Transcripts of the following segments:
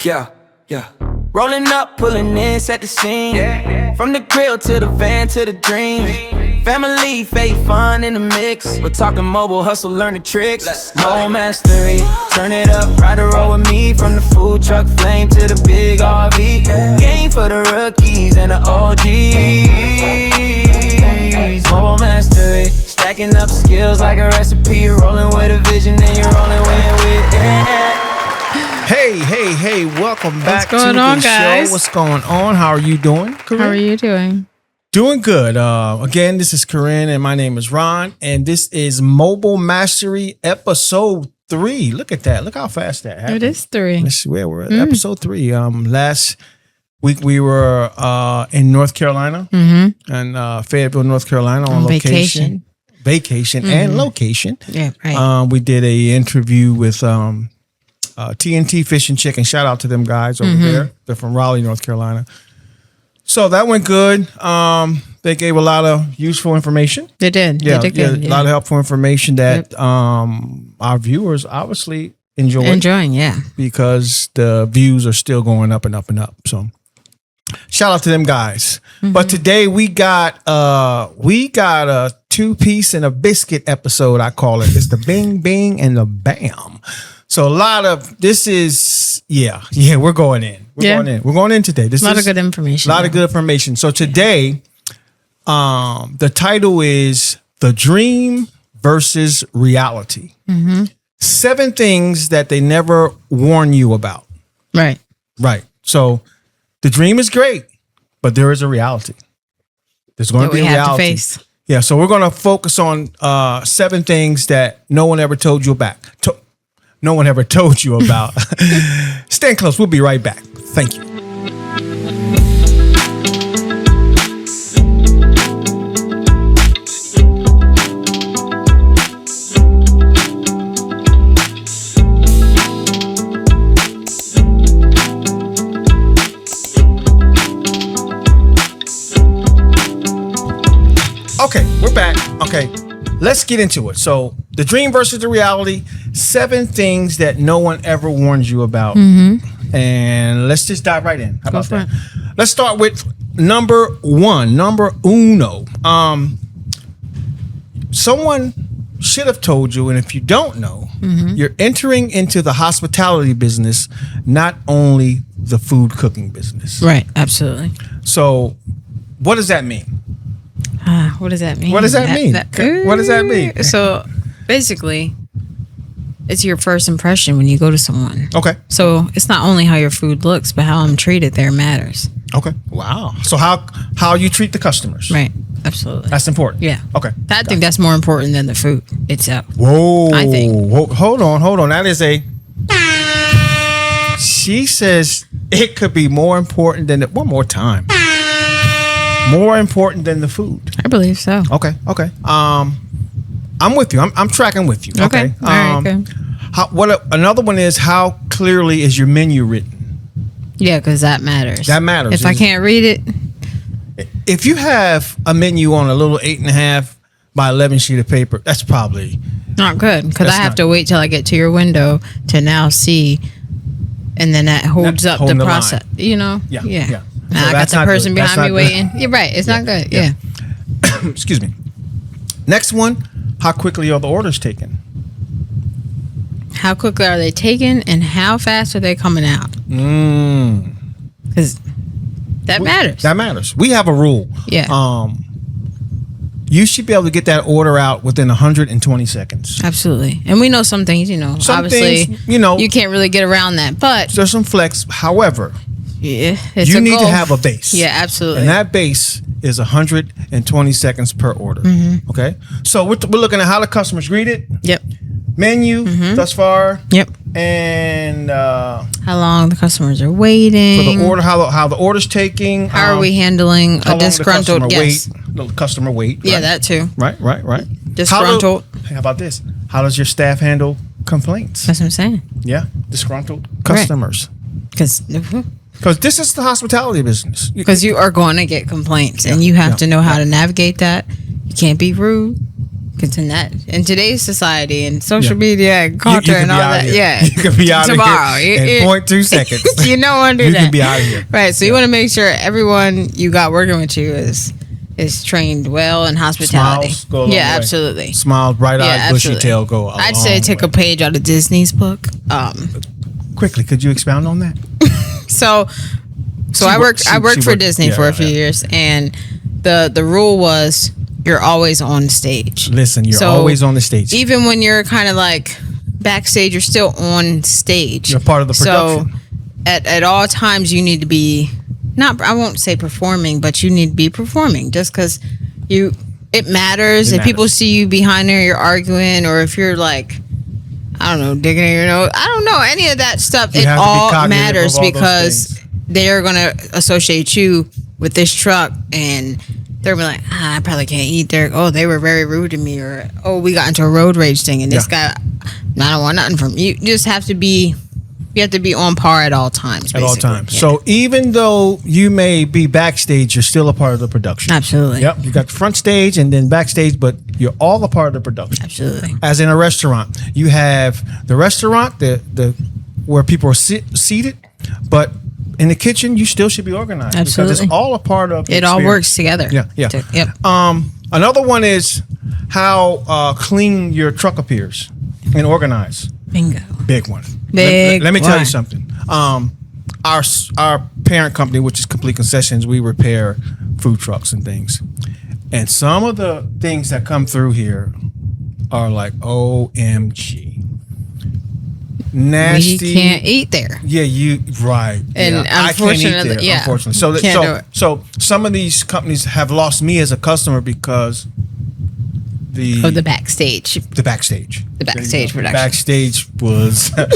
Yeah, yeah. Rolling up, pulling in, set the scene. From the grill to the van to the dream. Family, faith, fun in the mix. We're talking mobile hustle, learning tricks. More mastery, turn it up, ride the road with me. From the food truck flame to the big RV. Game for the rookies and the OGs. More mastery, stacking up skills like a recipe. You're rolling with a vision and you're rolling with it. Hey, welcome back to going the on, show. guys? What's going on? How are you doing, Corinne? How are you doing? Doing good. Again, this is Corinne and my name is Ron, and this is Mobile Mastery episode 3. Look at that. Look how fast that happened. It is 3. Let's see where we're at. Episode 3. Last week we were in North Carolina and Fayetteville, North Carolina on location. Vacation and location. Yeah, right. We did a interview with TNT Fish and Chicken. Shout out to them guys over there. They're from Raleigh, North Carolina. So that went good. They gave a lot of useful information. They did. Yeah, They did good. a lot of helpful information that our viewers obviously enjoying, because the views are still going up and up and up. So shout out to them guys. But today we got a 2-piece and a biscuit episode, I call it. It's the bing bing and the bam. So a lot of this is we're going in. We're going in today. This a lot is of good information. A lot of good information. So today, the title is The Dream versus Reality. 7 things that they never warn you about. Right. So the dream is great, but there is a reality. There's going to be a reality. To face. Yeah. So we're going to focus on 7 things that no one ever told you about. No one ever told you about. Stand close. We'll be right back. Thank you. Okay, we're back. Okay, let's get into it. So, the dream versus the reality, 7 things that no one ever warns you about. And let's just dive right in. How about that? Let's start with number 1, number uno. Someone should have told you, and if you don't know, you're entering into the hospitality business, not only the food cooking business. Right. Absolutely. So, what does that mean? What does that mean? What does that mean? What does that mean? So basically, it's your first impression when you go to someone. Okay. So it's not only how your food looks, but how I'm treated there matters. Okay. Wow. So how you treat the customers. Right. Absolutely. That's important. Yeah. Okay. I think that's more important than the food itself. Whoa. I think. Hold on. That is she says it could be more important than one more time. More important than the food. I believe so. Okay. I'm with you. I'm tracking with you. Okay. All right, good. Another one is, how clearly is your menu written? Yeah, because that matters. That matters. If I can't read it. If you have a menu on a little 8.5 by 11 sheet of paper, that's probably not good, because I have to wait till I get to your window to now see, and then that holds up the process. Line. You know? Yeah. Now I got the person behind me waiting. You're right. It's not good. Yeah. Excuse me. Next one, how quickly are the orders taken? How quickly are they taken, and how fast are they coming out? Because that matters. That matters. We have a rule. Yeah. You should be able to get that order out within 120 seconds. Absolutely. And we know some things, obviously, you can't really get around that, but there's some flex. However, you need to have a base. Yeah, absolutely. And that base is 120 seconds per order. Okay. So we're looking at how the customers greet it. Yep. Menu thus far. Yep. And how long the customers are waiting for the order. How the order's taking. How are we handling a disgruntled guest? The customer wait. Yeah, right? That too. Right. Disgruntled. How about this? How does your staff handle complaints? That's what I'm saying. Yeah, disgruntled customers. Because this is the hospitality business. Because you are going to get complaints, and you have to know how to navigate that. You can't be rude. Because in today's society and social media and culture and all that, you can be out tomorrow of here in 0.2 seconds. You don't want to do that. You can be out of here, right? So you want to make sure everyone you got working with you is trained well in hospitality. Smiles go a long way. Absolutely. Smiles, bright eyes, bushy tail go. I'd say take a page out of Disney's book. Quickly, could you expound on that? So I worked for Disney for a few years, and the rule was you're always on stage. Listen, you're always on the stage. Even when you're kind of like backstage, you're still on stage. You're part of the production. So at all times you need to be I won't say performing, but you need to be performing just because it matters. If people see you behind there, you're arguing, or if you're like, I don't know, digging in your nose. I don't know, any of that stuff. It all matters because they're going to associate you with this truck, and they're gonna be like, I probably can't eat there. Oh, they were very rude to me, or we got into a road rage thing, and this guy, I don't want nothing from you. You just have to be. You have to be on par at all times. Basically. At all times. Yeah. So even though you may be backstage, you're still a part of the production. Absolutely. Yep. You got the front stage and then backstage, but you're all a part of the production. Absolutely. As in a restaurant, you have the restaurant, the where people are seated, but in the kitchen, you still should be organized. Absolutely. Because it's all a part of the experience. All works together. Yeah. Yep. Another one is how clean your truck appears and organized. Bingo. Big one. Big Let me tell you something. Our parent company, which is Complete Concessions, we repair food trucks and things. And some of the things that come through here are like, OMG. Nasty. We can't eat there. Yeah, right. And unfortunately, unfortunately. So some of these companies have lost me as a customer because the backstage. The backstage. The backstage production. Backstage was a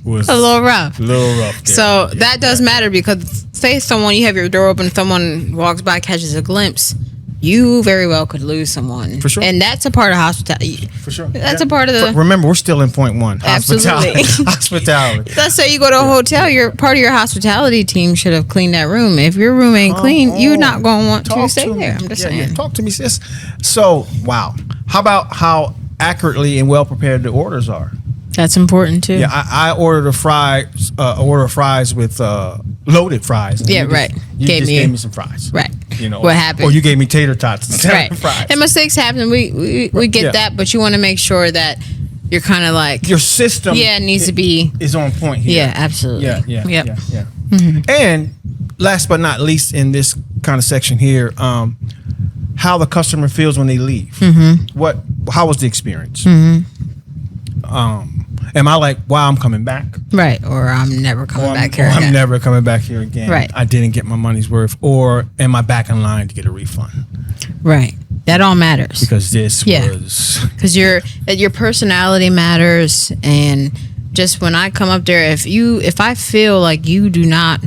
little rough. There. So that does matter because say you have your door open, someone walks by, catches a glimpse, you very well could lose someone. For sure. And that's a part of hospitality. For sure. That's a part of the... Remember, we're still in point one. Absolutely. Hospitality. Let's say you go to a hotel, part of your hospitality team should have cleaned that room. If your room ain't clean, you're not going to want to stay there. I'm just saying. Yeah, talk to me, sis. So, wow. How about how accurately and well prepared the orders are? That's important too. Yeah, I ordered order of fries with loaded fries. Yeah, right. You just gave me some fries. Right. You know what happened? Or you gave me tater tots instead of fries. And mistakes happen. We get that, but you want to make sure that you're kind of like your system. Yeah, needs to be on point here. Yeah, absolutely. Yeah. Mm-hmm. And last but not least, in this kind of section here, how the customer feels when they leave. Mm-hmm. How was the experience? Mm-hmm. Am I like, wow, I'm coming back? Right. Or I'm never coming back here again. I'm never coming back here again. Right. I didn't get my money's worth. Or am I back in line to get a refund? Right. That all matters. Because this was... Because your personality matters. And just when I come up there, if I feel like you do not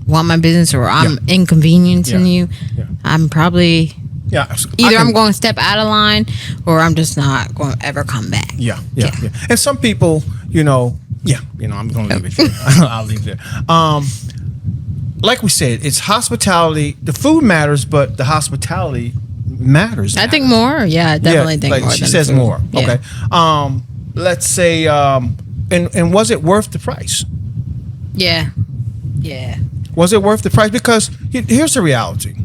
want my business or I'm inconveniencing you, I'm probably... Yeah, either I'm going to step out of line or I'm just not going to ever come back. Yeah. And some people, I'm going to leave it there. I'll leave it there. Like we said, it's hospitality. The food matters, but the hospitality matters. I think more. Yeah, I definitely think more. She says more. Okay. Let's say, and was it worth the price? Yeah. Was it worth the price? Because here's the reality.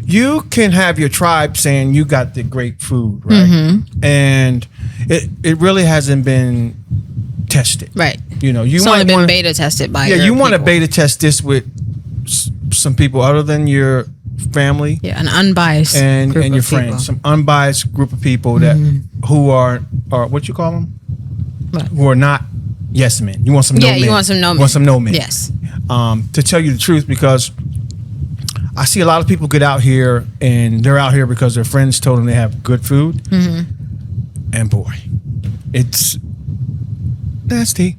You can have your tribe saying you got the great food, right? Mm-hmm. And it really hasn't been tested. Right. You it's only been beta tested by you want to beta test this with some people other than your family. Yeah, an unbiased and group your of friends. People. Some unbiased group of people that who are what you call them? What? Who are not yes men. You want some no men. Yeah, you want some no men. Want some no men. Yes. To tell you the truth, because I see a lot of people get out here and they're out here because their friends told them they have good food. Mm-hmm. And boy, it's nasty.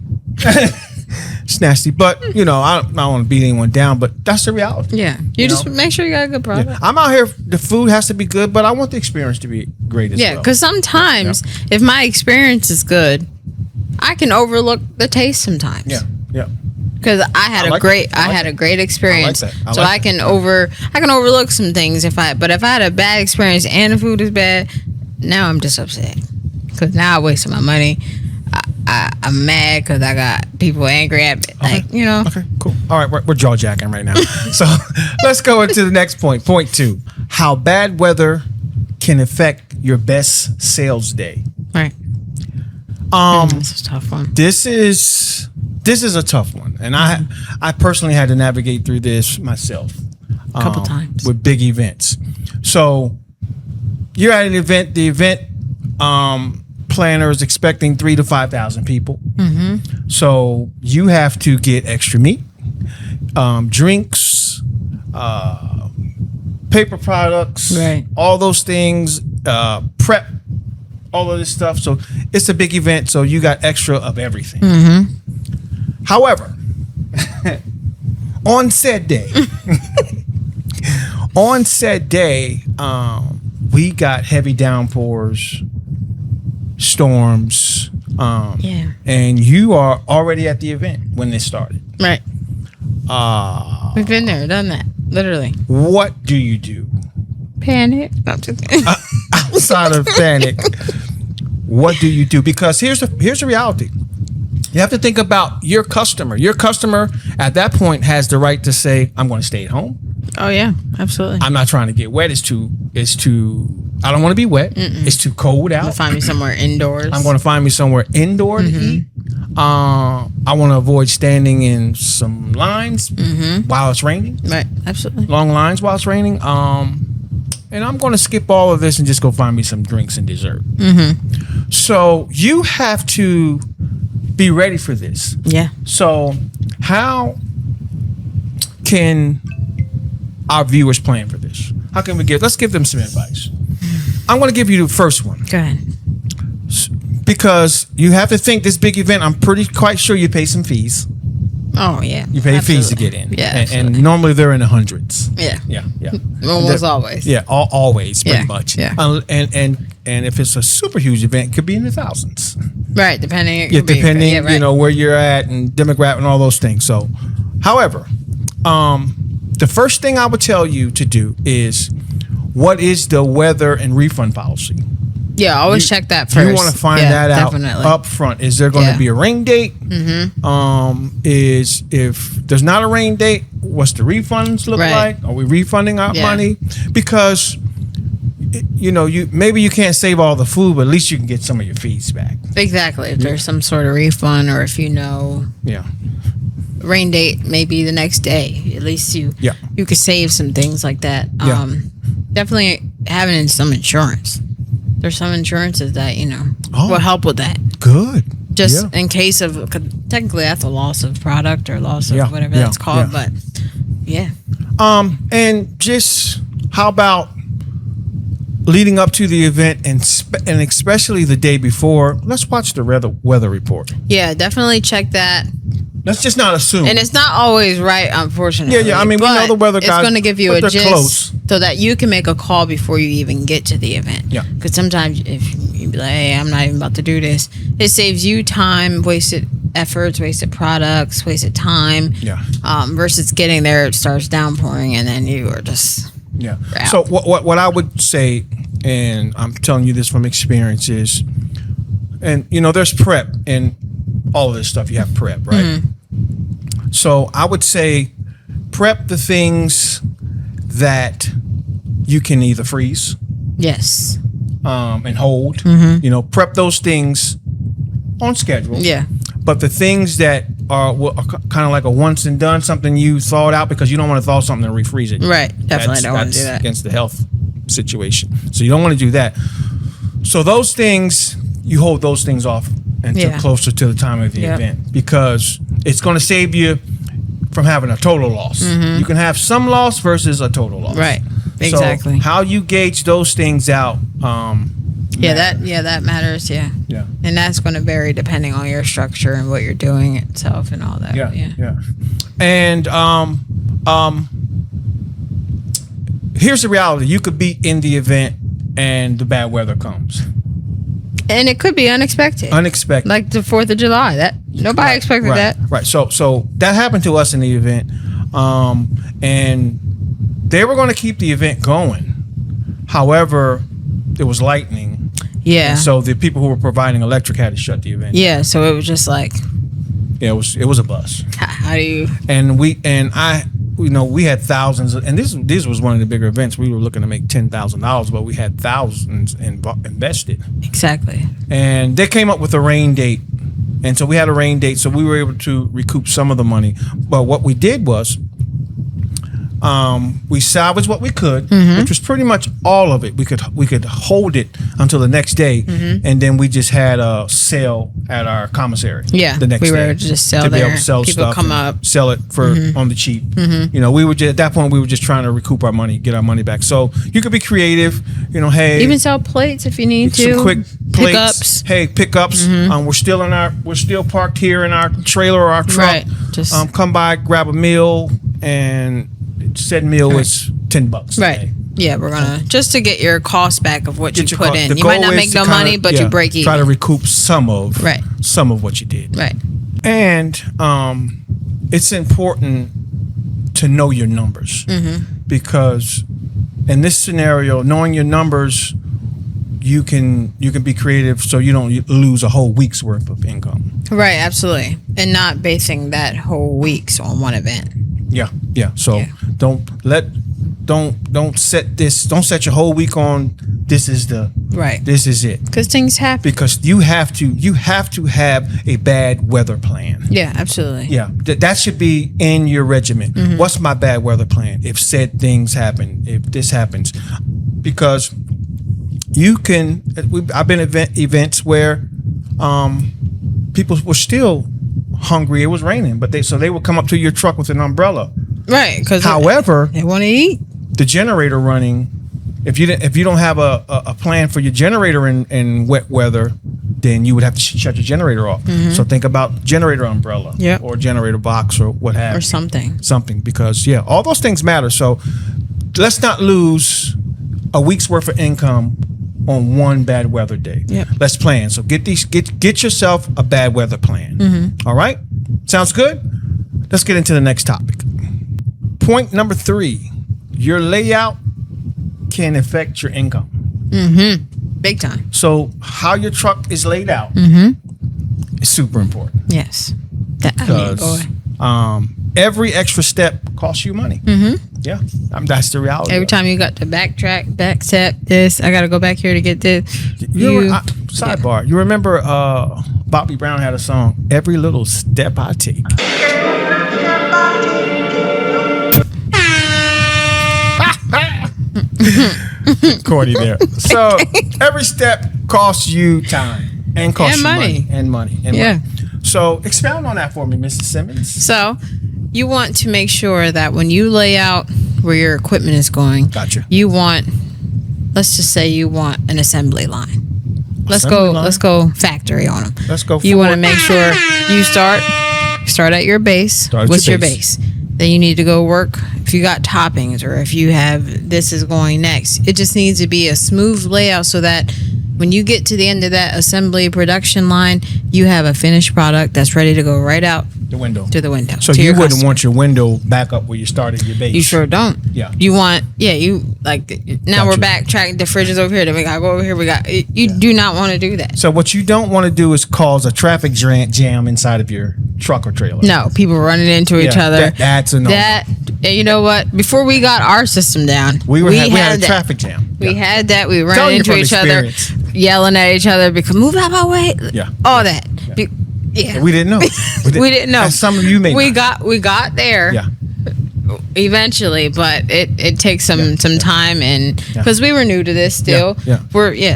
It's nasty. But, I don't want to beat anyone down, but that's the reality. Yeah. You just make sure you got a good product. Yeah. I'm out here, the food has to be good, but I want the experience to be great as well. Yeah, because sometimes if my experience is good, I can overlook the taste sometimes. Yeah. Because I had a great experience, I can overlook some things if I had a bad experience and the food is bad, now I'm just upset because now I wasted my money. I'm mad because I got people angry at me. Okay. Like, you know. Okay, cool. All right, we're jaw jacking right now. So let's go into the next point. Point 2: how bad weather can affect your best sales day. Right. This is a tough one. This is a tough one, and I personally had to navigate through this myself A couple times with big events. So you're at an event. The event planner is expecting 3,000 to 5,000 people. Mm-hmm. So you have to get extra meat, drinks, paper products, right? All those things, prep. All of this stuff. So it's a big event. So you got extra of everything. Mm-hmm. However, on said day, we got heavy downpours, storms. And you are already at the event when this started. Right. We've been there, done that, literally. What do you do? Panic. Outside of panic, what do you do? Because here's the reality. You have to think about your customer. Your customer at that point has the right to say, I'm going to stay at home. Oh yeah, absolutely. I'm not trying to get wet. It's too I don't want to be wet. Mm-mm. It's too cold out. I'm going to find me somewhere indoors. I'm going to find me somewhere indoor to eat. I want to avoid standing in some lines while it's raining. Right, absolutely. Long lines while it's raining. And I'm going to skip all of this and just go find me some drinks and dessert. Mm-hmm. So you have to be ready for this. Yeah. So how can our viewers plan for this? How can let's give them some advice. I'm going to give you the first one. Go ahead. Because you have to think this big event, I'm quite sure you pay some fees. Oh, yeah. You pay fees to get in. Yeah. And normally they're in the hundreds. Yeah. Yeah. Almost always. Yeah, always, pretty much. Yeah. And if it's a super huge event, it could be in the thousands. Right, depending. Depending, you know, where you're at and demographic and all those things. So, however, the first thing I would tell you to do is, what is the weather and refund policy? Yeah, always check that first. You want to find that out up front. Is there going to be a rain date? Mm-hmm. Is if there's not a rain date, what's the refunds look like? Are we refunding our money? Because you know, maybe you can't save all the food, but at least you can get some of your fees back. Exactly. If there's some sort of refund, or if you know, rain date may be the next day. At least you could save some things like that. Definitely having some insurance. There's some insurances that, you know, will help with that. Good. Just in case of, technically that's a loss of product or loss of whatever that's called, but and just how about leading up to the event and especially the day before, let's watch the weather report. Yeah, definitely check that. Let's just not assume. And it's not always right, unfortunately. Yeah. I mean, we know the weather guys. It's going to give you a gist close, so that you can make a call before you even get to the event. Yeah. Because sometimes if you be like, hey, I'm not even about to do this, it saves you time, wasted efforts, wasted products, wasted time. Yeah. Versus getting there, it starts downpouring, and then you are just out. So what I would say, and I'm telling you this from experience, is, and you know, there's prep and all of this stuff. You have prep, right? Mm-hmm. So I would say prep the things that you can either freeze, and hold. Mm-hmm. You know, prep those things on schedule. Yeah. But the things that are kind of like a once and done, something you thawed out because you don't want to thaw something and refreeze it. Right. Definitely don't want to do that. Against the health situation. So you don't want to do that. So those things, you hold those things off until closer to the time of the event, because it's going to save you from having a total loss. Mm-hmm. You can have some loss versus a total loss. Right. Exactly. So how you gauge those things out. That matters. Yeah. And that's going to vary depending on your structure and what you're doing itself and all that. Yeah. And here's the reality: you could be in the event and the bad weather comes. And it could be unexpected. Like the 4th of July. That nobody expected that. Right. So that happened to us in the event. And they were going to keep the event going. However, there was lightning Yeah. And so the people who were providing electric had to shut the event. Yeah. So it was just like, yeah, it was a bust. How do you? And we had thousands, and this was one of the bigger events. We were looking to make $10,000, but we had thousands invested. Exactly. And they came up with a rain date, and so we had a rain date, so we were able to recoup some of the money. But what we did was, we salvaged what we could, which was pretty much all of it. We could hold it until the next day, and then we just had a sale at our commissary. Yeah, the next we day were just sell to there. be able to sell People stuff, come up, sell it for on the cheap. We were just, at that point we were just trying to recoup our money, get our money back. So you could be creative. Hey, even sell plates if you need to. Some quick plates. Pickups. Hey, pickups. We're still parked here in our trailer or our truck. Right. Just come by, grab a meal, and said meal is $10. Right. Yeah, we're gonna just to get your cost back of what you put in. The You might not goal make is no to kinda, money, but you break even. Try to recoup some of what you did. Right. And it's important to know your numbers because in this scenario, knowing your numbers, you can be creative so you don't lose a whole week's worth of income. Right. Absolutely. And not basing that whole week's on one event. Yeah. So don't set your whole week on this is it. Because things happen. Because you have to have a bad weather plan. Yeah, absolutely. Yeah, that should be in your regimen. What's my bad weather plan if said things happen, if this happens? Because I've been at events where people were still hungry. It was raining, but they would come up to your truck with an umbrella. Right. Because however, they want to eat. The generator running. If you don't have a plan for your generator in wet weather, then you would have to shut your generator off. So think about generator umbrella or generator box or what have you. Or something because all those things matter. So let's not lose a week's worth of income on one bad weather day. Let's plan. So get yourself a bad weather plan. All right, sounds good. Let's get into the next topic. Point number 3: your layout can affect your income. Big time. So how your truck is laid out is super important. Yes. Because every extra step costs you money. Yeah, that's the reality. Every time you got to backstep this, I got to go back here to get this. Sidebar. You remember Bobby Brown had a song, "Every Little Step I Take." Corny there. So every step costs you time and costs you money. And money. So expound on that for me, Mrs. Simmons. So you want to make sure that when you lay out where your equipment is going, gotcha. Let's just say you want an assembly line. Let's go factory on them. Let's go. You want to make sure you start at your base. What's your base? Then you need to go work. If you got toppings or if you have this is going next, it just needs to be a smooth layout so that when you get to the end of that assembly production line, you have a finished product that's ready to go right out the window. To the window. So you wouldn't want your window back up where you started your base. You sure don't. Yeah. You want, you like, now we're backtracking. The fridge is over here. Then we got to go over here. You do not want to do that. So what you don't want to do is cause a traffic jam inside of your truck or trailer. No, people running into each other. That's a no. You know what? Before we got our system down, we had a traffic jam. We had that. We ran into each other, yelling at each other because move out my way. Yeah. All that. Yeah. We didn't know. We didn't know. Some of you may. We got there. Yeah. Eventually, but it takes some time, and because we were new to this still.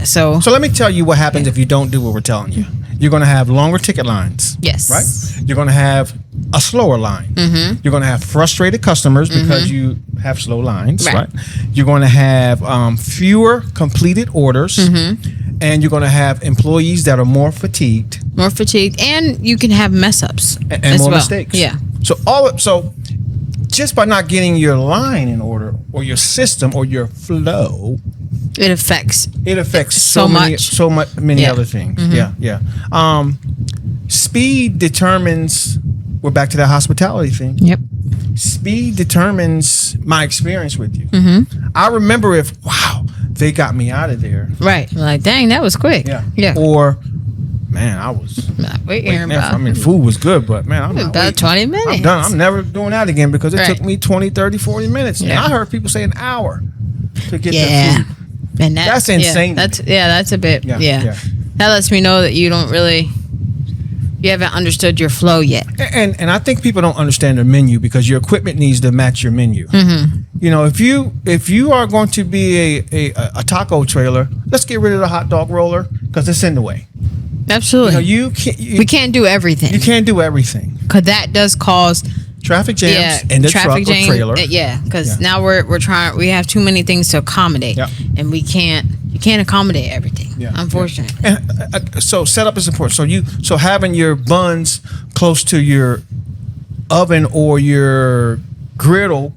So let me tell you what happens if you don't do what we're telling you. You're going to have longer ticket lines. Yes. Right? You're going to have a slower line. You're going to have frustrated customers because you have slow lines. Right? You're going to have fewer completed orders. And you're going to have employees that are more fatigued. And you can have mess ups. And more mistakes. Yeah. So just by not getting your line in order or your system or your flow, it affects so many other things. Speed determines, we're back to that hospitality thing. Yep. Speed determines my experience with you. I remember they got me out of there. Right. Like, dang, that was quick. Yeah. Or, man, I was waiting. I mean, food was good, but man, I'm not about waiting. 20 minutes. I'm done. I'm never doing that again because it took me 20, 30, 40 minutes. Yeah. And I heard people say an hour to get their food. And that's insane. That's a bit. Yeah. That lets me know that you haven't understood your flow yet. And I think people don't understand their menu because your equipment needs to match your menu. You know, if you are going to be a taco trailer, let's get rid of the hot dog roller because it's in the way. Absolutely. You know, we can't do everything. You can't do everything because that does cause traffic jams in the truck or trailer. Because now we have too many things to accommodate, and you can't accommodate everything. Unfortunately. And so setup is important. So having your buns close to your oven or your griddle,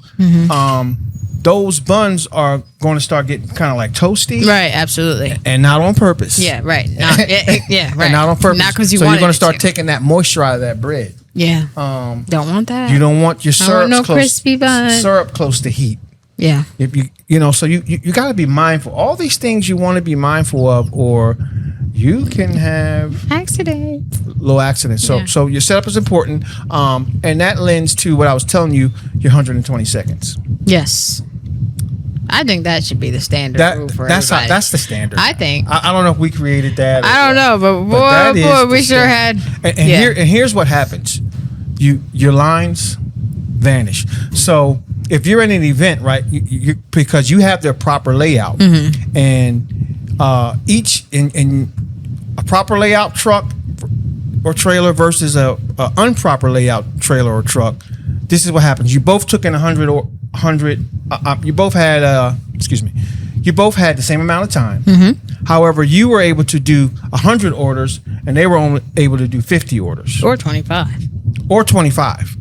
those buns are going to start getting kind of like toasty. Right, absolutely. And not on purpose. Yeah, right. Right. And not on purpose. Not because you so want you're going to start taking that moisture out of that bread. Yeah. Don't want that. You don't want your syrup crispy buns. Syrup close to heat. Yeah. If you know, so you got to be mindful. All these things you want to be mindful of, or you can have little accidents. So your setup is important, and that lends to what I was telling you. Your 120 seconds. Yes. I think that should be the standard rule for everybody. That's the standard. I think. I don't know if we created that. I don't know, but boy, we sure had. And here's what happens. Your lines vanish. So if you're in an event, right, because you have their proper layout, and each in a proper layout truck or trailer versus a improper layout trailer or truck, this is what happens. You both took in 100. You both had you both had the same amount of time. However, you were able to do 100 orders, and they were only able to do 50 orders or 25.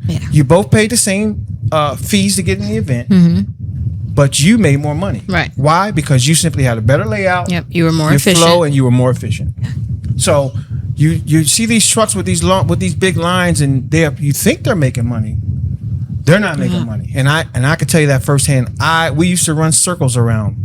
Yeah. You both paid the same fees to get in the event, but you made more money. Right? Why? Because you simply had a better layout. Yep. You were more efficient. Flow, and you were more efficient. Yeah. So you see these trucks with these big lines, and you think they're making money. They're not making money, and I can tell you that firsthand. We used to run circles around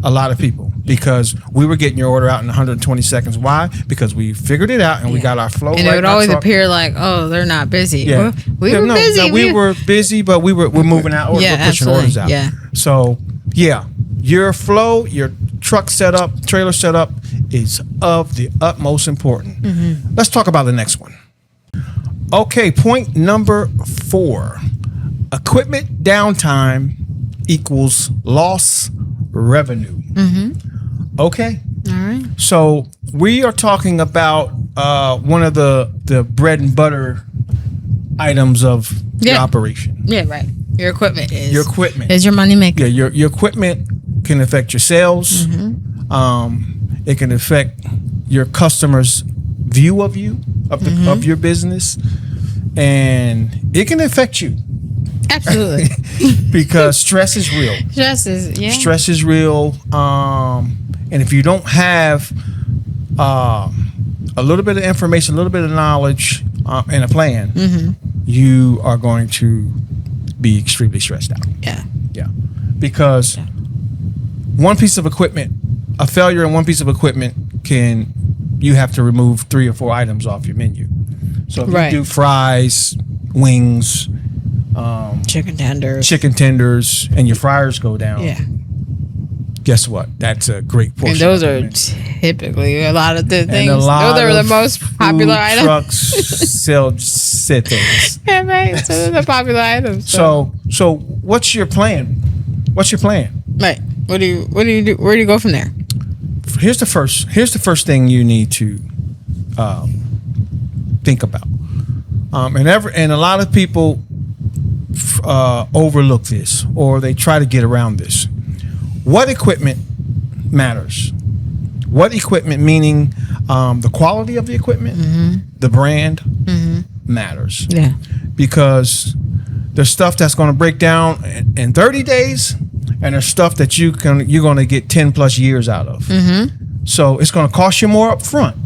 a lot of people, because we were getting your order out in 120 seconds. Why? Because we figured it out and we got our flow. And it would always appear like, oh, they're not busy. Yeah, we were busy. No, we were busy, but we're moving out. We're pushing orders out. Yeah. So your flow, your truck setup, trailer setup is of the utmost importance. Let's talk about the next one. Okay, point number 4. Equipment downtime equals loss revenue. Okay. All right. So we are talking about one of the bread and butter items of the operation. Yeah, right. Your equipment is your money maker. Yeah, your equipment can affect your sales. It can affect your customers' view of you, of your business, and it can affect you. Absolutely. Because stress is real. Stress is real. And if you don't have a little bit of information, a little bit of knowledge, and a plan, you are going to be extremely stressed out. Yeah. Because one piece of equipment, a failure in one piece of equipment you have to remove 3 or 4 items off your menu. So if you do fries, wings, chicken tenders, and your fryers go down. Guess what? That's a great portion. And those are typically a lot of the things. Those are the most popular items. Trucks sell things. Yeah, right. So they're the popular items. So what's your plan? Right. What do you do? Where do you go from there? Here's the first thing you need to think about. And a lot of people overlook this, or they try to get around this. What equipment matters? What equipment, meaning the quality of the equipment, the brand, matters. Yeah. Because there's stuff that's going to break down in 30 days, and there's stuff that you're going to get 10 plus years out of. So it's going to cost you more up front.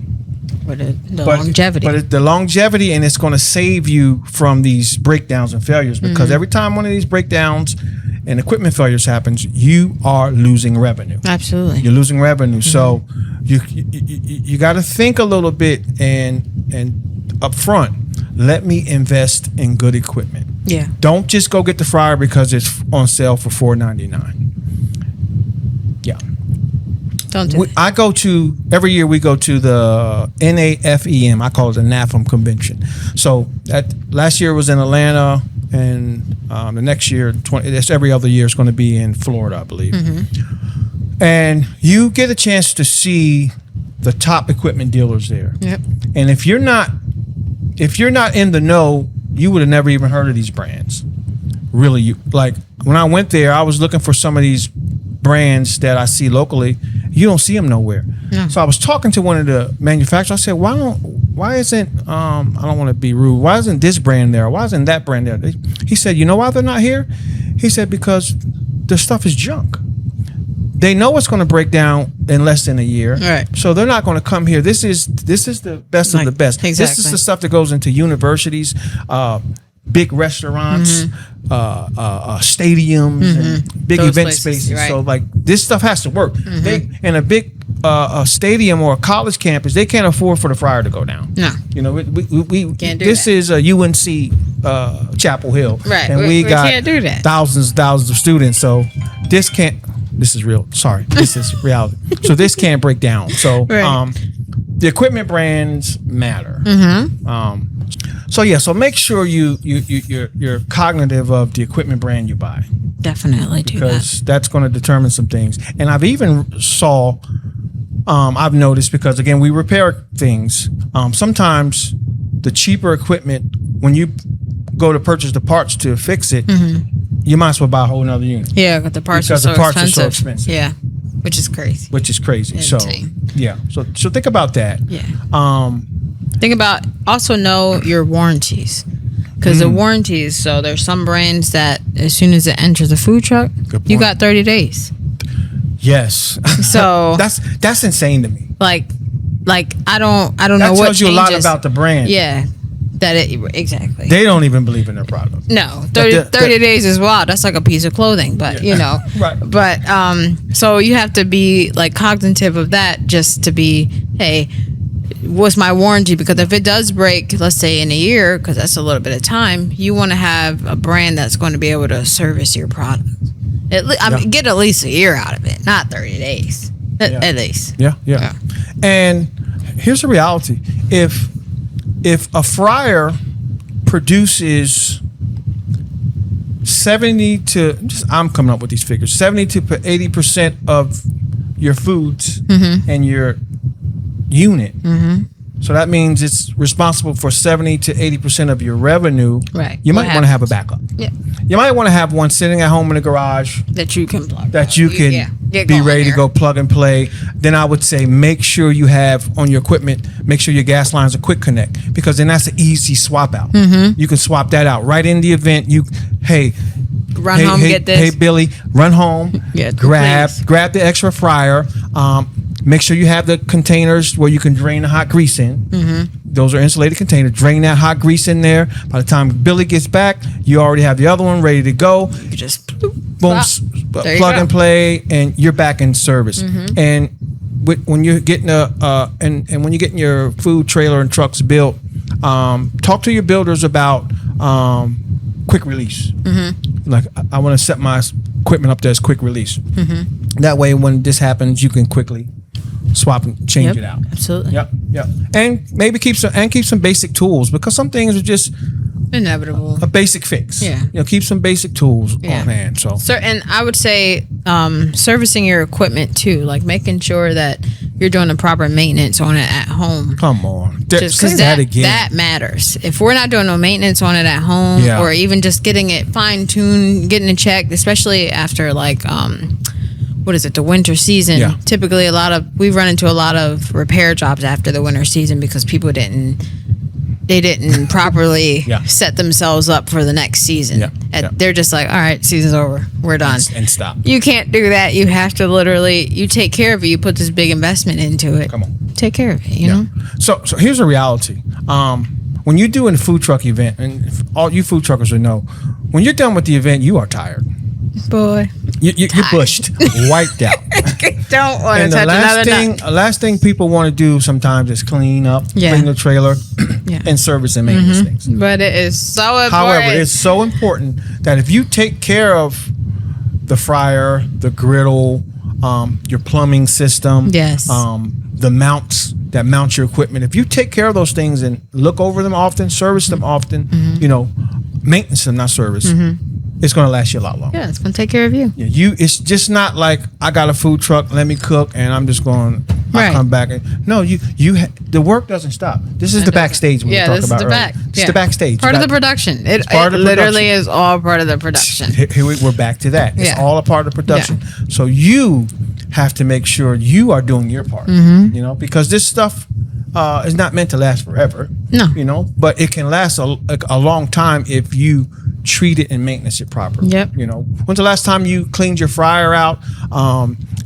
But longevity. But the longevity, and it's going to save you from these breakdowns and failures, because every time one of these breakdowns and equipment failures happens, you are losing revenue. Absolutely. You're losing revenue. So you got to think a little bit and up front, let me invest in good equipment. Yeah. Don't just go get the fryer because it's on sale for $4.99. Yeah. Don't do that. Every year we go to the NAFEM. I call it the NAFEM convention. So last year was in Atlanta, and the next year, it's every other year, it's going to be in Florida, I believe. And you get a chance to see the top equipment dealers there. Yep. And if you're not in the know, you would have never even heard of these brands. Really, like when I went there, I was looking for some of these brands that I see locally. You don't see them nowhere. No. So I was talking to one of the manufacturers. I said, why isn't I don't want to be rude, why isn't this brand there? Why isn't that brand there? He said, you know why they're not here? He said, because the stuff is junk. They know it's going to break down in less than a year. Right. So they're not going to come here. This is the best of the best. Exactly. This is the stuff that goes into universities, big restaurants, stadiums, and big Those event places, spaces. right. So like this stuff has to work. They in a big a stadium or a college campus, they can't afford for the fryer to go down. No. You know, we Can't do this that. is a UNC Chapel Hill, Right. And We got can't do that. thousands of students. So this can't. This is real. Sorry, this is reality. So this can't break down. So Right. the equipment brands matter. So make sure you're cognitive of the equipment brand you buy, Definitely do that. because that's going to determine some things. And I've even I've noticed, because again, we repair things. Sometimes the cheaper equipment, when you go to purchase the parts to fix it, you might as well buy a whole nother unit. Yeah, but the parts Because are the so parts are expensive. so expensive. Yeah, which is crazy. Which is crazy. Insane. So think about that. Yeah. Think about, also know your warranties, because the warranties. So there's some brands that as soon as it enters the food truck, you got 30 days. Yes. So that's insane to me. like I don't know That what tells you a lot changes. about the brand. Yeah, that it exactly. They don't even believe in their product. No, 30 days is wild. That's like a piece of clothing, but you know. Right. But so you have to be like cognitive of that, just to be, hey, what's my warranty? Because if it does break, let's say in a year, because that's a little bit of time, you want to have a brand that's going to be able to service your product. I mean, get at least a year out of it, not 30 days. At least. Yeah. And here's the reality. If a fryer produces 70 to, I'm coming up with these figures, 70 to 80% of your foods and your unit. So that means it's responsible for 70 to 80% of your revenue. Right. You might want to have a backup. Yeah. You might want to have one sitting at home in the garage That you can plug. that you can Get be going ready to here. go plug and play. Then I would say make sure you have on your equipment, make sure your gas lines are quick connect, because then that's an easy swap out. You can swap that out right in the event. Run home, get this. Hey Billy, run home, Yeah, grab please. the extra fryer. Make sure you have the containers where you can drain the hot grease in. Those are insulated containers. Drain that hot grease in there. By the time Billy gets back, you already have the other one ready to go. You just Boom, There you plug go. and play, and you're back in service. And when you're getting and when you're getting your food trailer and trucks built, talk to your builders about quick release. Like, I want to set my equipment up there as quick release. That way, when this happens, you can quickly swap and change it out. Absolutely. Yep. And maybe keep some basic tools, because some things are just Inevitable. a basic fix. Yeah. Keep some basic tools Yeah. on hand. So And I would say servicing your equipment too, like making sure that you're doing the proper maintenance on it at home. come on, Just say because that again. that matters. If we're not doing no maintenance on it at home, Yeah. or even just getting it fine tuned, getting it checked, especially after like what is it, the winter season? Yeah. Typically, we've run into a lot of repair jobs after the winter season because people didn't properly Yeah. set themselves up for the next season. Yeah. They're just like, all right, season's over, we're done. and stop. You can't do that. You have to you take care of it. You put this big investment into it. Come on. Take care of it, you know? So here's the reality. When you're doing a food truck event, and all you food truckers will know, when you're done with the event, you are tired. Boy, you're bushed, wiped out. Don't want to touch another nut. Last thing people want to do sometimes is clean up, clean the trailer, and service and maintenance things. But it is so important. However, it's so important that if you take care of the fryer, the griddle, your plumbing system, the mounts that mount your equipment, if you take care of those things and look over them often, service them often, maintenance them, not service, it's going to last you a lot longer. Yeah, it's going to take care of you. Yeah, it's just not like I got a food truck, let me cook, and I'm just going. I come back. No, the work doesn't stop. This is the backstage we were talking about earlier. It's the backstage. Part of the production. It literally is all part of the production. Here we're back to that. It's all a part of the production. Yeah. So you have to make sure you are doing your part. Because this stuff is not meant to last forever. No. But it can last a long time if you treat it and maintenance it properly. Yep. When's the last time you cleaned your fryer out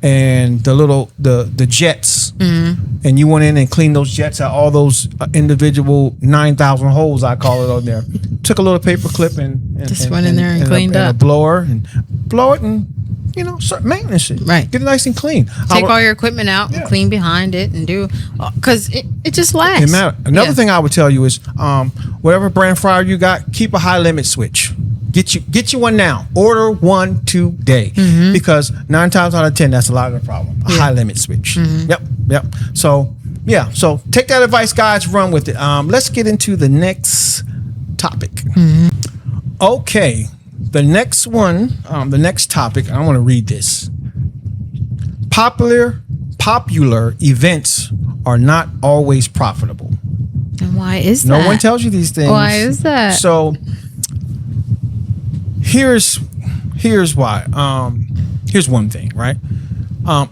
and the jets and you went in and cleaned those jets out, all those individual 9,000 holes I call it on there. Took a little paper clip and just went in there and cleaned up. And a blower and blow it and maintenance it. Right. Get it nice and clean. Take all your equipment out and clean behind it and do, because it just lasts. It matters. Another thing I would tell you is whatever brand fryer you got, keep a high limit switch. Get you one now. Order one today. Because 9 times out of 10, that's a lot of the problem. A high limit switch. Yep. So take that advice, guys. Run with it. Let's get into the next topic. Okay. The next one, the next topic, I want to read this. Popular events are not always profitable. And why is that? No one tells you these things. Why is that? So here's why. Here's one thing, right?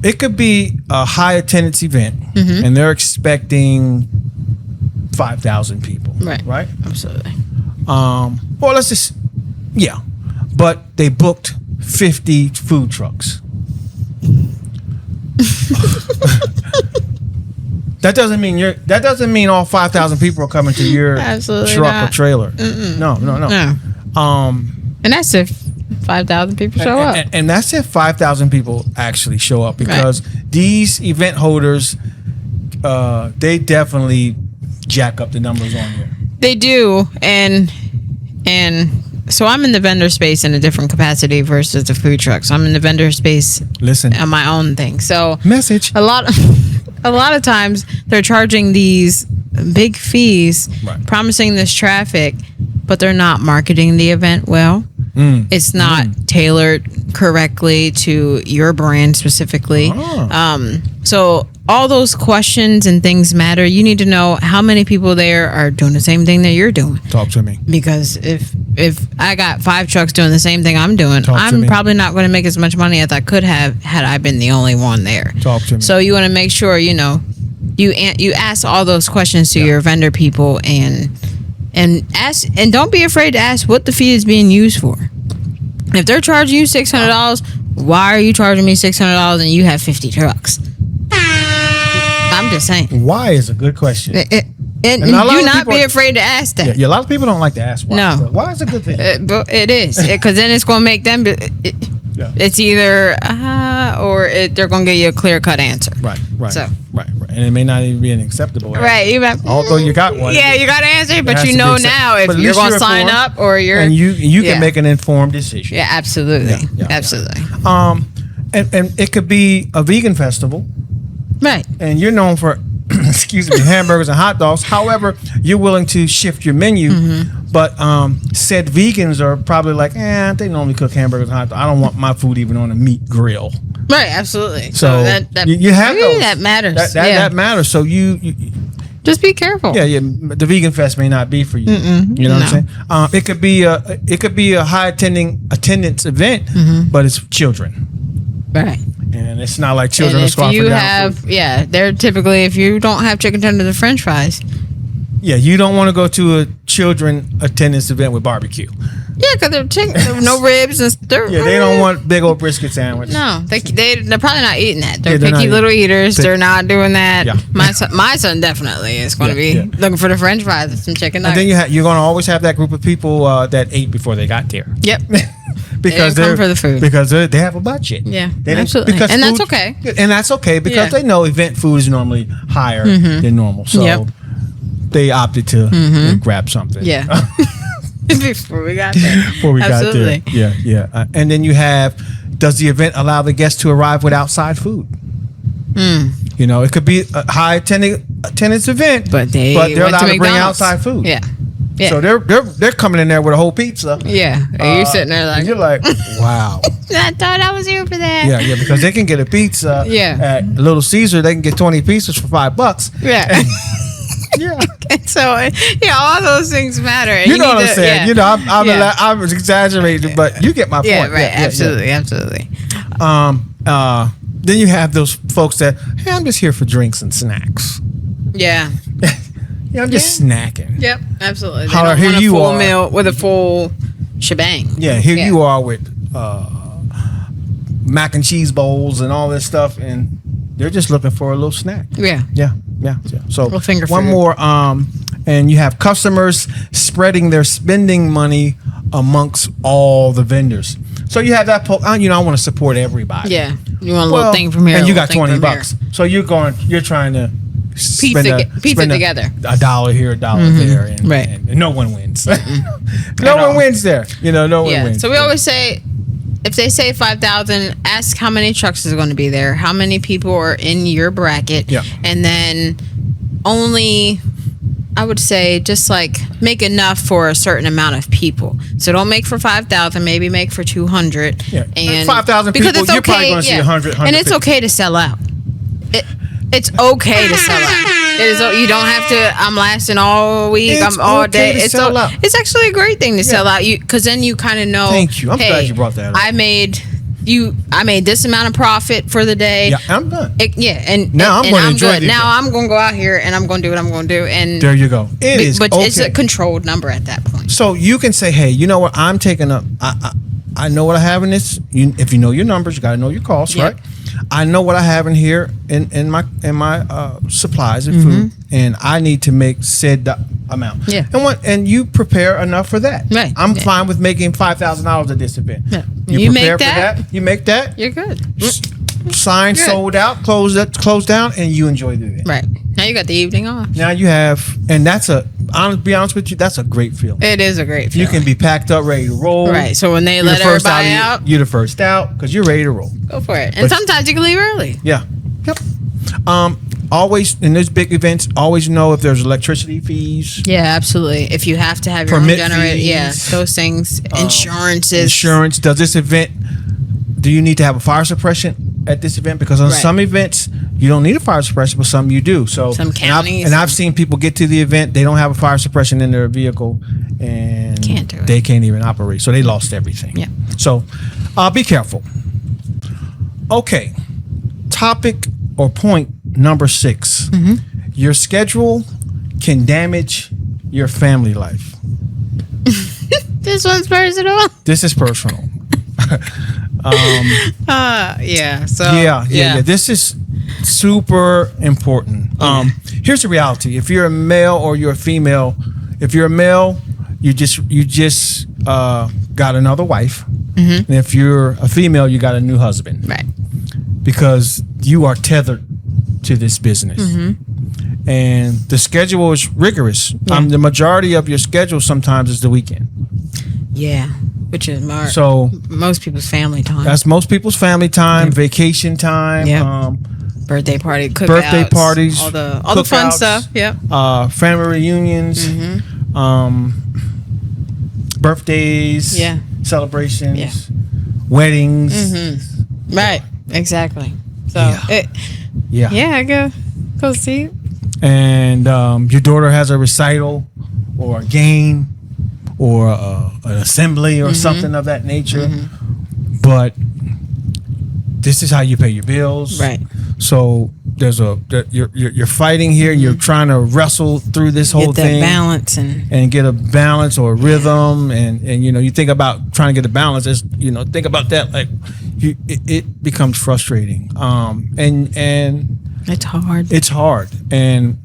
It could be a high attendance event, and they're expecting 5,000 people. Right? Absolutely. Well, but they booked 50 food trucks. That doesn't mean all 5,000 people are coming to your truck or trailer. No. And that's if 5,000 people show up. And that's if 5,000 people actually show up, because these event holders, they definitely jack up the numbers on here. They do, and so I'm in the vendor space in a different capacity versus the food truck. So I'm in the vendor space on my own thing. So message. A lot of times they're charging these big fees, promising this traffic, but they're not marketing the event well. It's not tailored correctly to your brand specifically. So all those questions and things matter. You need to know how many people there are doing the same thing that you're doing. Talk to me. Because if I got 5 trucks doing the same thing I'm doing, I'm probably not going to make as much money as I could have had I been the only one there. Talk to me. So you want to make sure you ask all those questions to your vendor people and ask, and don't be afraid to ask what the fee is being used for. If they're charging you $600, why are you charging me $600 and you have 50 trucks? I'm just saying. Why is a good question. And do not be afraid to ask that. Yeah, a lot of people don't like to ask why. No. Why is a good thing? But it is. Because then it's going to make them... It's either or they're going to give you a clear-cut answer. Right. And it may not even be an acceptable answer. Right. Although you got one. Yeah, you got to answer, but you know now if you're going to sign up or you're... And you can make an informed decision. Yeah, absolutely. Absolutely. And it could be a vegan festival. Right. And you're known for, hamburgers and hot dogs. However, you're willing to shift your menu. But said vegans are probably like, they normally cook hamburgers and hot dogs. I don't want my food even on a meat grill. Right, absolutely. So you have those. That matters. That matters. So you just be careful. Yeah. The vegan fest may not be for you. You know what I'm saying? It could be a high attendance event, but it's children. Right. And it's not like children are scarfing down food. They're typically, if you don't have chicken tenders and French fries. Yeah, you don't want to go to a children attendance event with barbecue. Yeah, because they're chicken, no ribs and stuff. Yeah, they don't want big old brisket sandwich. No, they're probably not eating that. They're picky little eaters. They're not doing that. Yeah. My son definitely is going to be looking for the French fries and some chicken nuggets. And then you're going to always have that group of people that ate before they got there. Yep. because they come for the food. Because they have a budget. Yeah, absolutely. And that's okay. And that's okay because they know event food is normally higher than normal. So they opted to grab something. Yeah. Before we got there. Yeah. And then you have, does the event allow the guests to arrive with outside food? You know, it could be a high attendance event, but they're allowed to bring outside food. Yeah. So they're coming in there with a whole pizza. Yeah. And you're sitting there like, you're like, wow. I thought I was here for that. Yeah, because they can get a pizza at Little Caesar. They can get 20 pizzas for $5. Yeah. Yeah. So all those things matter. And you know what I'm saying? Yeah. You know, I'm exaggerating, but you get my point. Yeah, right. Absolutely. Then you have those folks that, hey, I'm just here for drinks and snacks. Yeah. I'm just snacking. Yep, absolutely. They However, don't want here a full you are meal with a full shebang. Yeah, you are with mac and cheese bowls and all this stuff, and they're just looking for a little snack. Yeah. So little finger one food. more, and you have customers spreading their spending money amongst all the vendors. So you have that. I want to support everybody. Yeah, you want a little thing from here, and you got $20. So you're trying to piece it together. $1 here, $1 there, and no one wins. No one wins there. No one wins. So we always say, if they say 5,000, ask how many trucks is going to be there, how many people are in your bracket, and then only, I would say, just like make enough for a certain amount of people. So don't make for 5,000, maybe make for 200. Yeah, and 5,000 people. Because it's you're probably going to see 100. And it's okay to sell out. It's okay to sell out. You don't have to. I'm lasting all week. I'm all day. It's actually a great thing to sell out. Because then you kind of know. Thank you. I'm glad you brought that up. I made this amount of profit for the day. Yeah, I'm done. And now I'm going to enjoy it. Now I'm going to go out here and I'm going to do what I'm going to do. And there you go. But it's a controlled number at that point. So you can say, hey, you know what? I'm taking up. I know what I have in this. If you know your numbers, you got to know your costs, right? I know what I have in here in my supplies and food, and I need to make said amount. Yeah. And you prepare enough for that. Right. I'm fine with making $5,000 at this event. Yeah. You prepare for that. You make that. You're good. Signed, sold out, closed down, and you enjoy the event. Right. Now you got the evening off. Now you have, and be honest with you, that's a great feeling. It is a great feeling. You can be packed up, ready to roll. Right. So when they let everybody out, you're the first out because you're ready to roll. Go for it. And sometimes you can leave early. Yeah. Yep. Always in those big events, always know if there's electricity fees. Yeah, absolutely. If you have to have your own generator, those things, insurance. Does this event? Do you need to have a fire suppression at this event? Because on some events you don't need a fire suppression, but some you do. So some counties, and I've seen people get to the event, they don't have a fire suppression in their vehicle, and they can't even operate. So they lost everything. Yeah. So be careful. Okay. Topic or point number 6. Your schedule can damage your family life. This one's personal. This is personal. This is super important. Here's the reality. If you're a male or you're a female, if you're a male, you just got another wife. And if you're a female, you got a new husband. Right. Because you are tethered to this business. And the schedule is rigorous. The majority of your schedule sometimes is the weekend. Yeah. Which is most people's family time. That's most people's family time, vacation time, birthday party, cookouts, birthday parties, all the fun stuff. Yeah. Family reunions, birthdays, celebrations, weddings. Right. Exactly. So I go see it. And your daughter has a recital or a game or an assembly or something of that nature. But this is how you pay your bills. Right. So you're fighting here. You're trying to wrestle through this whole thing. Get that balance and get a balance or a rhythm. And you think about trying to get a balance. Think about that. Like it becomes frustrating. And it's hard. It's hard. And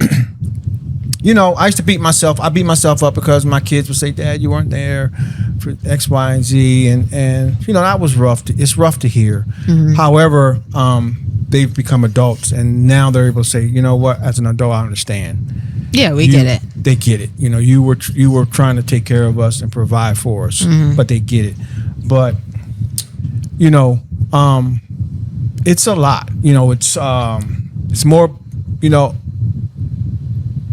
I used to beat myself. I beat myself up because my kids would say, "Dad, you weren't there for X, Y, and Z," and that was rough. It's rough to hear. However, they've become adults, and now they're able to say, "You know what? As an adult, I understand." Yeah, we get it. They get it. You were trying to take care of us and provide for us, but they get it. But it's a lot. It's more.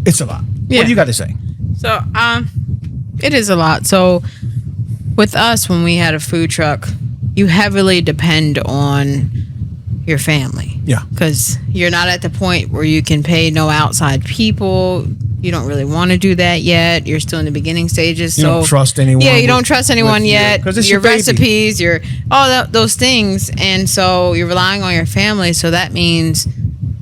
It's a lot. Yeah. What do you got to say? So, it is a lot. So, with us, when we had a food truck, you heavily depend on your family. Yeah. Because you're not at the point where you can pay no outside people. You don't really want to do that yet. You're still in the beginning stages. You don't trust anyone. Yeah, you don't trust anyone yet. Because it's your baby. recipes, those things. And so you're relying on your family. So that means,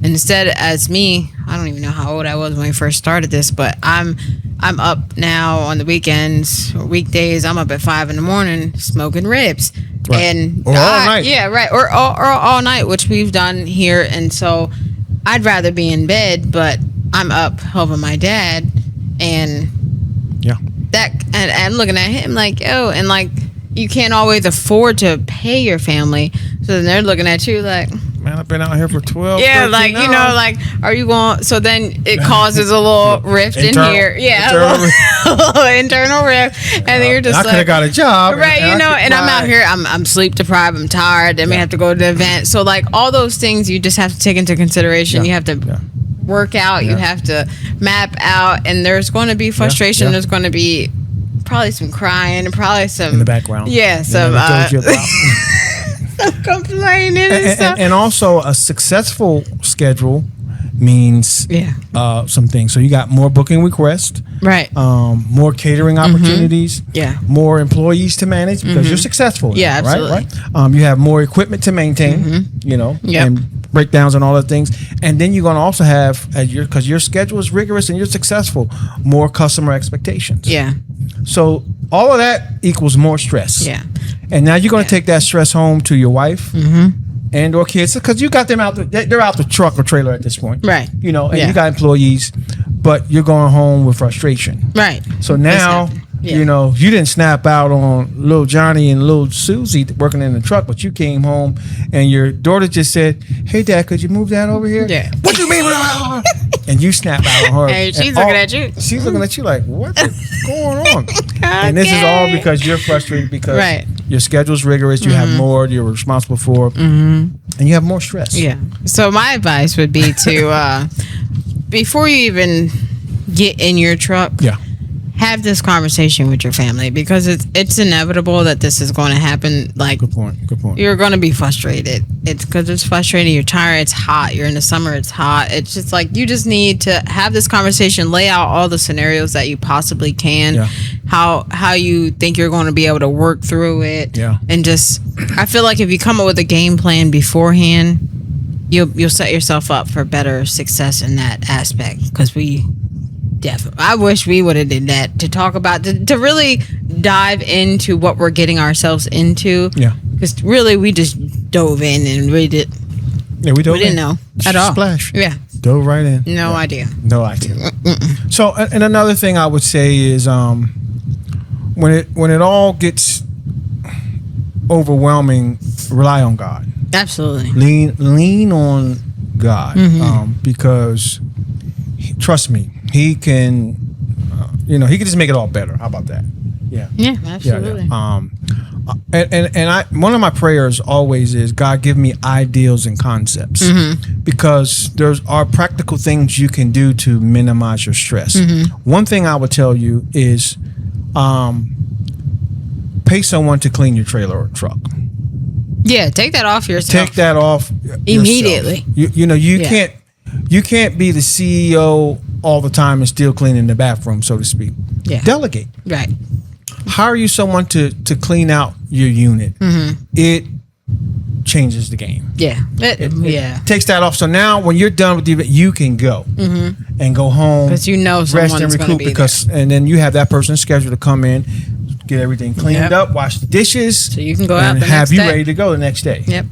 instead, as me, I don't even know how old I was when we first started this, but I'm up now on the weekends or weekdays. I'm up at 5 a.m. smoking ribs. Right. Or all night. Yeah, right. Or all night, which we've done here. And so I'd rather be in bed, but I'm up helping my dad. And and looking at him like, and like, you can't always afford to pay your family. So then they're looking at you like, man, I've been out here for 12 yeah, like, hours. like, are you going? So then it causes a little rift in here. Yeah, internal a little internal rift. And then you're just I could have got a job. right, and I'm out here, I'm sleep deprived, I'm tired, then we have to go to the event. So, like, all those things you just have to take into consideration. You have to work out, you have to map out, and there's going to be frustration. There's going to be probably some crying and probably some in the background. Yeah, some complaining and stuff. And also a successful schedule means some things. So you got more booking requests, right? More catering opportunities, more employees to manage because you're successful. Yeah, now, absolutely. Right. You have more equipment to maintain. And breakdowns and all those things, and then you're going to also have, because your schedule is rigorous and you're successful, more customer expectations. Yeah. So all of that equals more stress. Yeah. And now you're going to take that stress home to your wife and or kids, because you got them out. They're out the truck or trailer at this point, right? And you got employees, but you're going home with frustration, right? So now. You didn't snap out on little Johnny and little Susie working in the truck, but you came home and your daughter just said, "Hey, Dad, could you move that over here?" Yeah. What do you mean? And you snap out on her. And she's looking at you. She's looking at you like, what is going on? And this is all because you're frustrated because your schedule's rigorous. You have more you're responsible for, and you have more stress. Yeah. So my advice would be to, before you even get in your truck, have this conversation with your family, because it's inevitable that this is going to happen. Like, good point. You're going to be frustrated. It's because it's frustrating. You're tired. It's hot. You're in the summer. It's hot. It's just like, you just need to have this conversation, lay out all the scenarios that you possibly can, how you think you're going to be able to work through it. And just, I feel like if you come up with a game plan beforehand, you'll set yourself up for better success in that aspect. Because I wish we would have did that, to talk about, to really dive into what we're getting ourselves into. Yeah. Because really, we just dove in and we did. Yeah, we didn't know at all. Splash. Yeah. Dove right in. No idea. No idea. So, and another thing I would say is, when it all gets overwhelming, rely on God. Absolutely. Lean on God, because trust me, He can, he can just make it all better. How about that? Yeah. Yeah, absolutely. And one of my prayers always is, God, give me ideals and concepts, because there are practical things you can do to minimize your stress. One thing I would tell you is, pay someone to clean your trailer or truck. Yeah, take that off yourself. Take that off immediately. Yourself. You can't be the CEO all the time and still cleaning the bathroom, so to speak. Yeah. Delegate. Right. Hire you someone to clean out your unit. It changes the game. Yeah. It takes that off. So now when you're done with the event, you can go and go home. Because rest and recoup, and then you have that person scheduled to come in, get everything cleaned up, wash the dishes, so you can go out and have you ready to go the next day. Yep.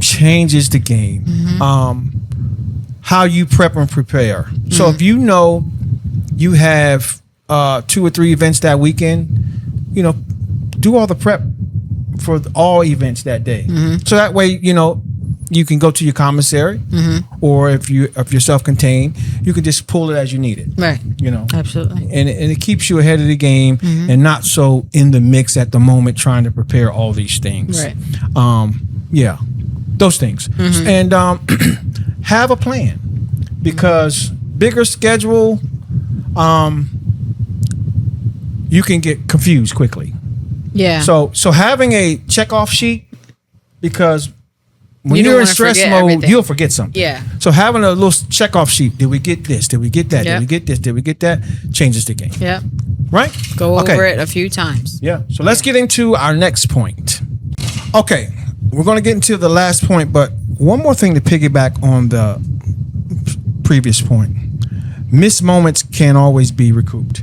Changes the game. How you prep and prepare. So if you know you have 2 or 3 events that weekend, do all the prep for all events that day. So that way, you can go to your commissary, or if you're self-contained, you can just pull it as you need it. Right. Absolutely. And it keeps you ahead of the game and not so in the mix at the moment trying to prepare all these things. Right. Yeah, those things. And have a plan, because bigger schedule, you can get confused quickly. Yeah. So having a checkoff sheet, because when you're in stress mode, everything. You'll forget something. Yeah. So having a little checkoff sheet, did we get this? Did we get that? Did we get this? Did we get that? Changes the game. Yep. Right? Go over it a few times. Yeah. So let's get into our next point. Okay. We're going to get into the last point, but one more thing to piggyback on the previous point. Missed moments can't always be recouped.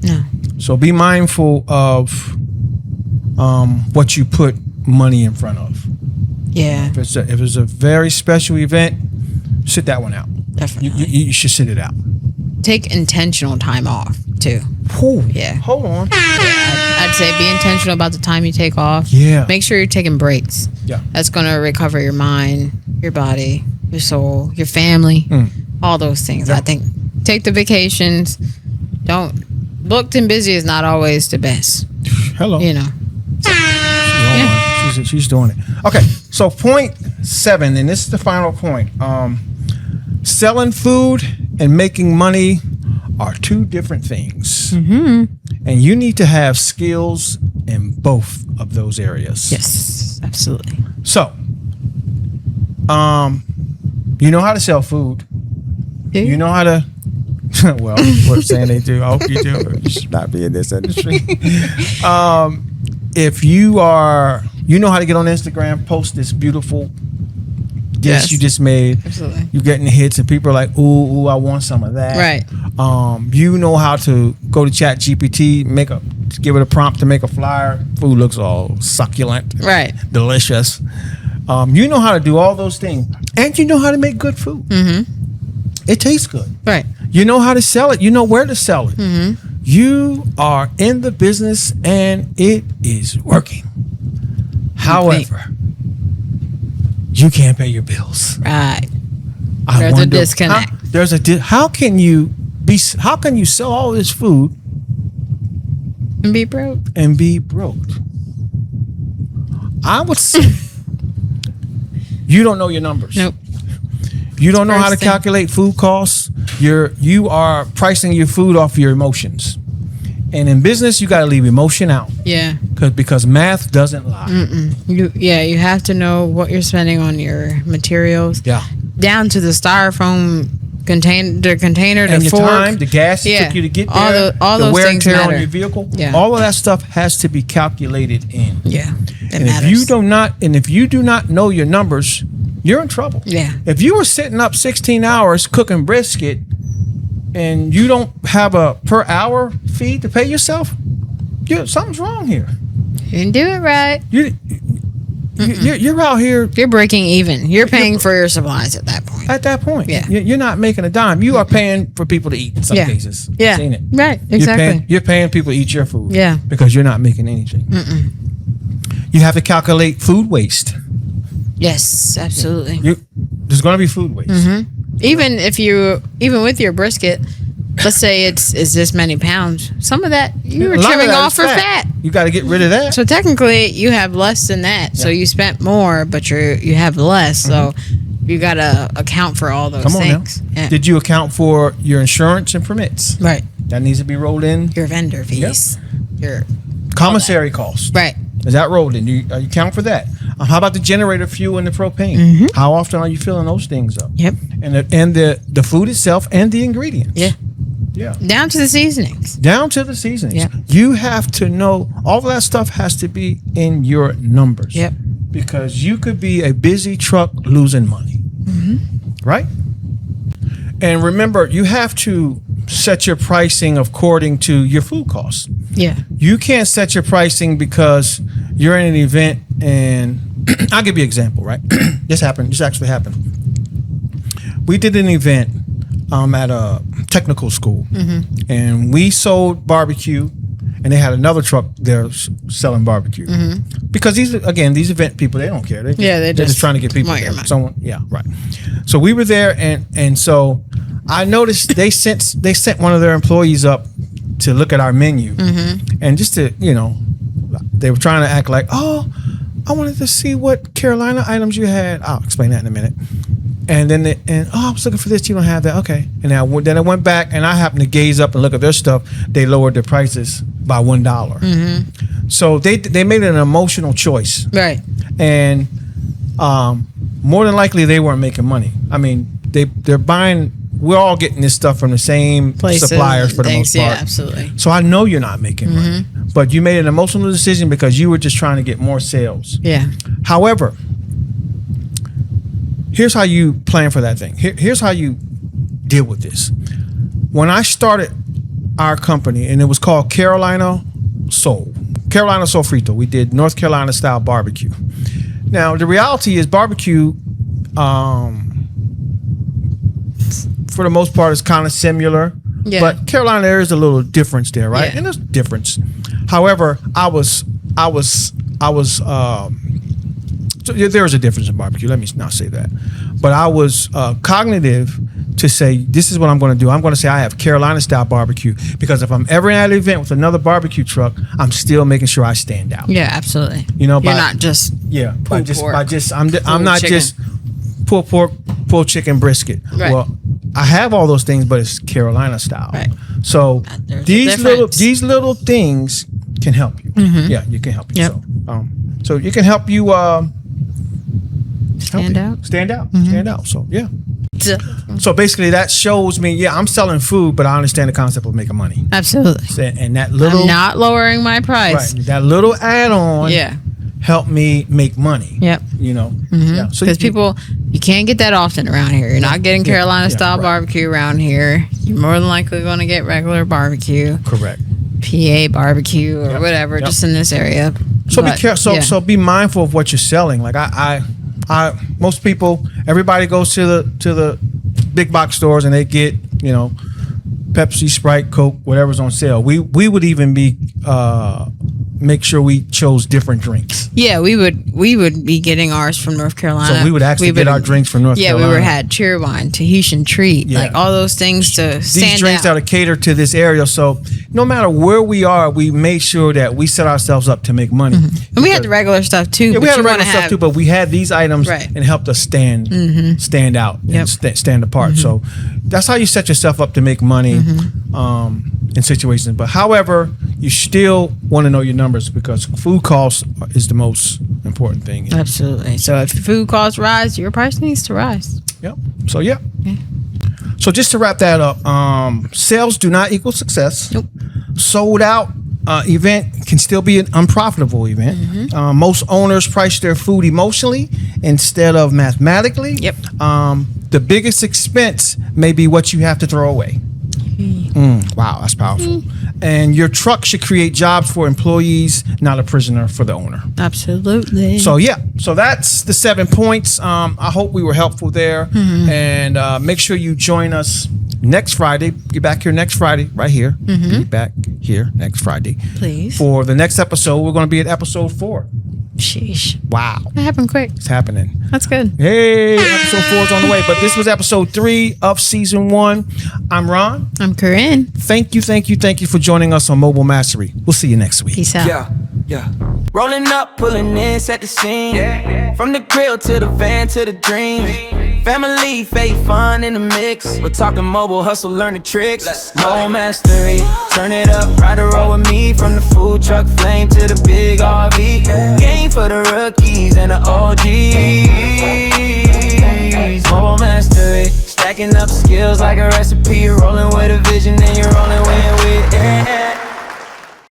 No. So be mindful of what you put money in front of. Yeah. If it's a very special event, sit that one out. Definitely. You should sit it out. Take intentional time off too. Ooh, yeah. Hold on. Yeah, I'd say be intentional about the time you take off. Yeah. Make sure you're taking breaks. Yeah. That's going to recover your mind, your body, your soul, your family, all those things. Yeah. I think take the vacations. Booked and busy is not always the best. Hello. She's doing it. Okay, so point 7, and this is the final point. Selling food and making money are 2 different things. And you need to have skills in both of those areas. Yes, absolutely. So, you know how to sell food. You know how to well, what I'm saying they do. I hope you do. You should not be in this industry. If you know how to get on Instagram, post this beautiful dish you just made. Absolutely. You're getting hits, and people are like, ooh, I want some of that. Right. You know how to go to Chat GPT, give it a prompt to make a flyer. Food looks all succulent. Right. Delicious. You know how to do all those things, and you know how to make good food. It tastes good. Right. You know how to sell it. You know where to sell it. You are in the business and it is working. However, you can't pay your bills. Right. There's a disconnect. How can you sell all this food and be broke? I would say you don't know your numbers. Nope. You don't know how to calculate food costs. You are pricing your food off your emotions. And in business, you got to leave emotion out. Yeah. Because math doesn't lie. You have to know what you're spending on your materials. Yeah. Down to the styrofoam container, and the your fork. time, the gas it took you to get there, all the those wear and things tear matter. on your vehicle. Yeah. All of that stuff has to be calculated in. Yeah. And if you do not know your numbers, you're in trouble. Yeah. If you were sitting up 16 hours cooking brisket and you don't have a per hour fee to pay yourself, something's wrong here. You didn't do it right. You're out here. You're breaking even. You're paying for your supplies at that point. Yeah. You're not making a dime. You are paying for people to eat in some cases. Yeah. Seen it. Right. Exactly. You're paying people to eat your food. Yeah. Because you're not making anything. You have to calculate food waste. Yes, absolutely. There's going to be food waste. Even with your brisket, let's say it's this many pounds. Some of that you were trimming off for fat. You got to get rid of that. So technically, you have less than that. Yeah. So you spent more, but you have less. So you got to account for all those things. Yeah. Did you account for your insurance and permits? Right. That needs to be rolled in. Your vendor fees. Your commissary costs. Right. Is that rolled in? You account for that? How about the generator fuel and the propane? How often are you filling those things up? Yep. And the food itself and the ingredients. Yeah. Yeah. Down to the seasonings. Yeah. You have to know all of that stuff has to be in your numbers. Yep. Because you could be a busy truck losing money. Right? And remember, you have to set your pricing according to your food costs. Yeah. You can't set your pricing because you're in an event, and I'll give you an example, right? This actually happened. We did an event at a technical school, and we sold barbecue, and they had another truck there selling barbecue. Because these event people, they don't care. They're just trying to get people there. Someone, yeah, right. So we were there, and so I noticed they sent one of their employees up to look at our menu, and just to, they were trying to act like, oh, I wanted to see what Carolina items you had. I'll explain that in a minute. And then I was looking for this. You don't have that, okay? And then I went back, and I happened to gaze up and look at their stuff. They lowered their prices by $1. So they made an emotional choice, right? And more than likely they weren't making money. I mean, they're buying. We're all getting this stuff from the same places, suppliers for the most part. Yeah, absolutely. So I know you're not making money, but you made an emotional decision because you were just trying to get more sales. Yeah. However, here's how you plan for that thing. Here's how you deal with this. When I started our company, and it was called Carolina Soul Frito, we did North Carolina style barbecue. Now, the reality is barbecue, for the most part, is kind of similar. Yeah. But Carolina, there is a little difference there, right? Yeah. And there's a difference. However, there is a difference in barbecue. Let me not say that. But I was cognitive to say, this is what I'm going to do. I'm going to say I have Carolina style barbecue, because if I'm ever at an event with another barbecue truck, I'm still making sure I stand out. Yeah, absolutely. You're not just I'm not just pulled pork, pulled chicken, brisket. Right. Well, I have all those things, but it's Carolina style. Right. So these little things can help you. Yeah, you can help you. Yep. So you can help you stand out. So yeah. So basically, that shows me, I'm selling food, but I understand the concept of making money. Absolutely. And that little, I'm not lowering my price. Right. That little add-on. Yeah. Help me make money. Yep. Yeah. So because people, you can't get that often around here. You're not getting Carolina style barbecue around here. You're more than likely going to get regular barbecue. Correct. PA barbecue or whatever, just in this area. So be careful. So be mindful of what you're selling. Like I most people, everybody goes to the big box stores and they get, Pepsi, Sprite, Coke, whatever's on sale. We would even be make sure we chose different drinks. Yeah, we would be getting ours from North Carolina. So we would actually get our drinks from North Carolina. Yeah, we had Cheerwine, Tahitian Treat, like all those things to stand out. These drinks that are catered to this area. So no matter where we are, we made sure that we set ourselves up to make money. And we had the regular stuff too. Yeah, we had the regular stuff too, but we had these items and helped us stand out and stand apart. So that's how you set yourself up to make money in situations. But however, you still want to know your numbers, because food costs is the most important thing. Absolutely. So if food costs rise, your price needs to rise. Yep. So So just to wrap that up, sales do not equal success. Nope. Sold out event can still be an unprofitable event. Most owners price their food emotionally instead of mathematically. Yep. The biggest expense may be what you have to throw away. Wow, that's powerful. And your truck should create jobs for employees, not a prisoner for the owner. Absolutely. So so that's the 7 points. I hope we were helpful there. And make sure you join us next Friday. Get back here next Friday, right here. Get back here next Friday, please. For the next episode, we're going to be at episode 4. Sheesh. Wow. That happened quick. It's happening. That's good. Hey, episode 4 is on the way. But this was episode 3 of season 1. I'm Ron. I'm Corinne. Thank you for joining us on Mobile Mastery. We'll see you next week. Peace out. Yeah. Rolling up, pulling in, set the scene. From the grill to the van to the dream. Family, faith, fun in the mix. We're talking mobile hustle, learn the tricks. Mobile Mastery, turn it up, ride a roll with me. From the food truck flame to the big RV. Game for the rookies and the OGs. Mobile Mastery, stacking up skills like a recipe, rolling with a vision.